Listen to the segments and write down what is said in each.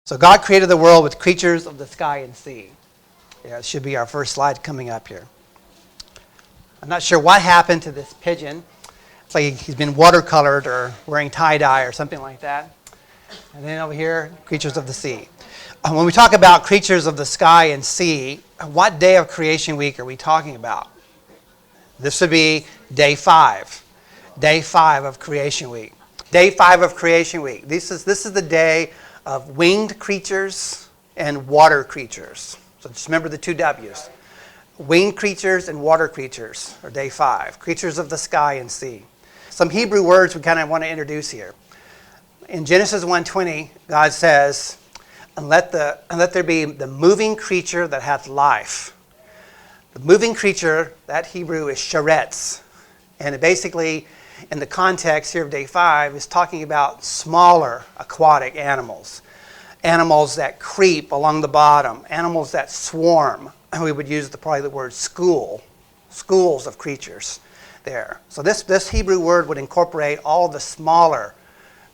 So God created the world with creatures of the sky and sea. Yeah, it should be our first slide coming up here. I'm not sure what happened to this pigeon. It's like he's been watercolored or wearing tie-dye or something like that. And then over here, creatures of the sea. When we talk about creatures of the sky and sea, what day of creation week are we talking about? This would be day 5. Day 5 of creation week. Day 5 of creation week. This is the day of winged creatures and water creatures. So just remember the 2 W's. Winged creatures and water creatures are day 5. Creatures of the sky and sea. Some Hebrew words we kind of want to introduce here. In Genesis 1:20, God says, and let there be the moving creature that hath life. The moving creature, that Hebrew is sheretz. And it basically, in the context here of day 5, is talking about smaller aquatic animals. Animals that creep along the bottom. Animals that swarm. And we would use probably the word school. Schools of creatures there. So this Hebrew word would incorporate all the smaller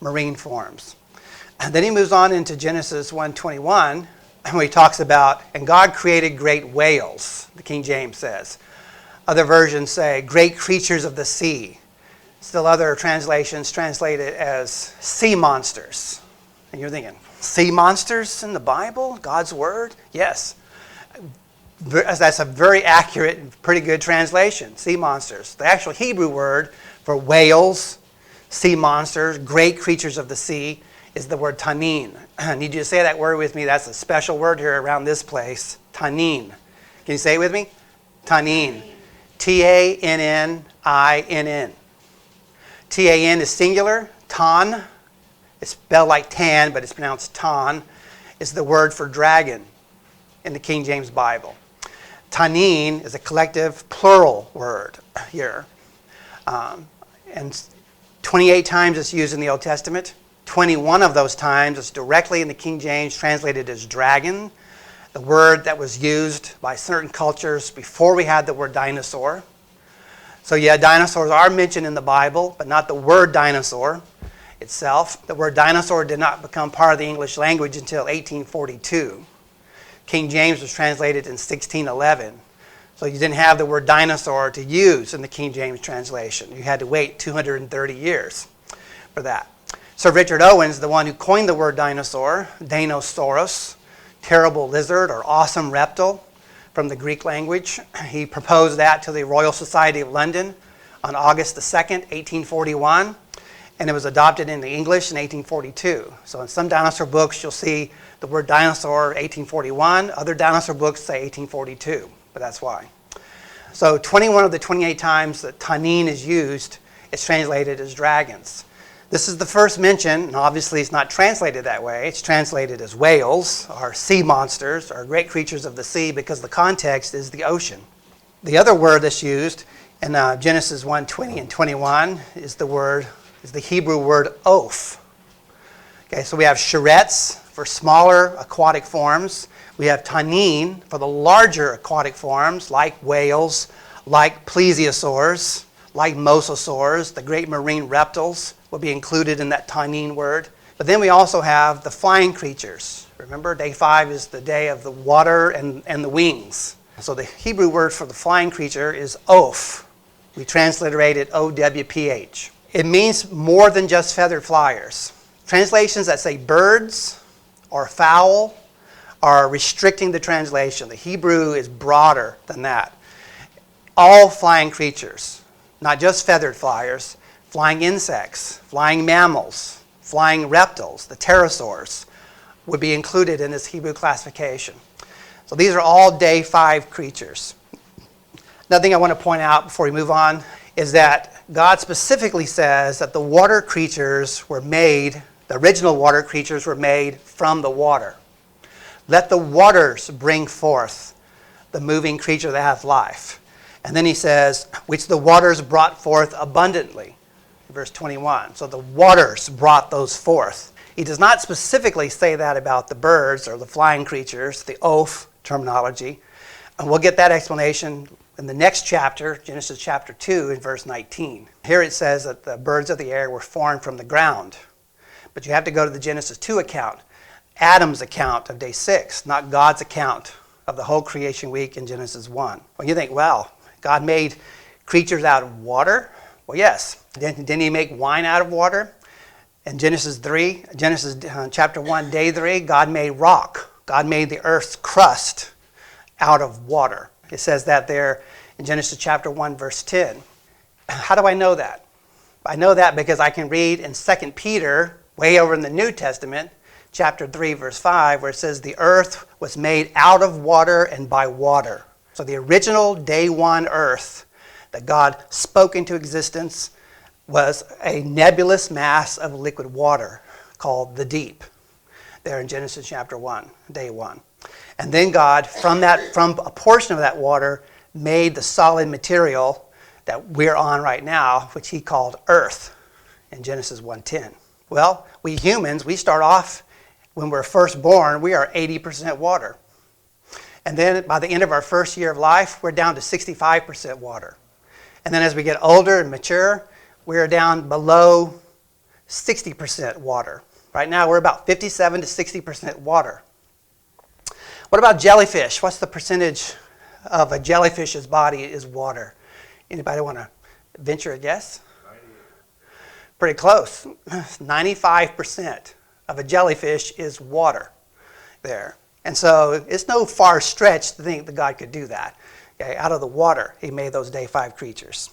marine forms. And then he moves on into Genesis 1:21, where he talks about, and God created great whales, the King James says. Other versions say, great creatures of the sea. Still other translations translate it as sea monsters. And you're thinking, sea monsters in the Bible? God's Word? Yes. That's a very accurate and pretty good translation, sea monsters. The actual Hebrew word for whales, sea monsters, great creatures of the sea, is the word tanin. I need you to say that word with me. That's a special word here around this place. Tanin. Can you say it with me? Tanin. Tanninn. Tan is singular. Tan, it's spelled like tan, but it's pronounced tan, is the word for dragon in the King James Bible. Tanin is a collective plural word here. And 28 times it's used in the Old Testament. 21 of those times it's directly in the King James translated as dragon, the word that was used by certain cultures before we had the word dinosaur. So yeah, dinosaurs are mentioned in the Bible, but not the word dinosaur itself. The word dinosaur did not become part of the English language until 1842. King James was translated in 1611. So you didn't have the word dinosaur to use in the King James translation. You had to wait 230 years for that. Sir Richard Owens, the one who coined the word dinosaur, Dinosaurus, terrible lizard or awesome reptile from the Greek language. He proposed that to the Royal Society of London on August the 2nd, 1841, and it was adopted into English in 1842. So in some dinosaur books, you'll see the word dinosaur 1841. Other dinosaur books say 1842, but that's why. So 21 of the 28 times that tanin is used, it's translated as dragons. This is the first mention, and obviously it's not translated that way. It's translated as whales, or sea monsters, or great creatures of the sea, because the context is the ocean. The other word that's used in Genesis 1:20 and 21 is the Hebrew word oph. Okay, so we have sheretz for smaller aquatic forms. We have tanin for the larger aquatic forms, like whales, like plesiosaurs, like mosasaurs, the great marine reptiles will be included in that tanin word. But then we also have the flying creatures. Remember, day 5 is the day of the water and the wings. So the Hebrew word for the flying creature is oph. We transliterate it O-W-P-H. It means more than just feathered flyers. Translations that say birds or fowl are restricting the translation. The Hebrew is broader than that. All flying creatures, not just feathered flyers, flying insects, flying mammals, flying reptiles, the pterosaurs, would be included in this Hebrew classification. So these are all day 5 creatures. Another thing I want to point out before we move on is that God specifically says that the water creatures were made, the original water creatures were made from the water. Let the waters bring forth the moving creature that hath life. And then he says, which the waters brought forth abundantly. Verse 21. So the waters brought those forth. He does not specifically say that about the birds or the flying creatures, the oph terminology. And we'll get that explanation in the next chapter, Genesis chapter 2, in verse 19. Here it says that the birds of the air were formed from the ground. But you have to go to the Genesis 2 account. Adam's account of day 6, not God's account of the whole creation week in Genesis 1. Well, you think, well, God made creatures out of water? Well, yes. Didn't he make wine out of water? In Genesis chapter 1, day 3, God made rock. God made the earth's crust out of water. It says that there in Genesis chapter 1, verse 10. How do I know that? I know that because I can read in 2 Peter, way over in the New Testament, chapter 3, verse 5, where it says, the earth was made out of water and by water. So the original day 1 earth that God spoke into existence was a nebulous mass of liquid water called the deep, there in Genesis chapter 1, day 1. And then God, from a portion of that water, made the solid material that we're on right now, which he called earth in Genesis 1:10. Well, we humans, we start off, when we're first born, we are 80% water. And then by the end of our first year of life, we're down to 65% water. And then as we get older and mature, we're down below 60% water. Right now, we're about 57 to 60% water. What about jellyfish? What's the percentage of a jellyfish's body is water? Anybody want to venture a guess? 98. Pretty close. 95% of a jellyfish is water there. And so it's no far stretch to think that God could do that. Okay, out of the water, he made those day 5 creatures.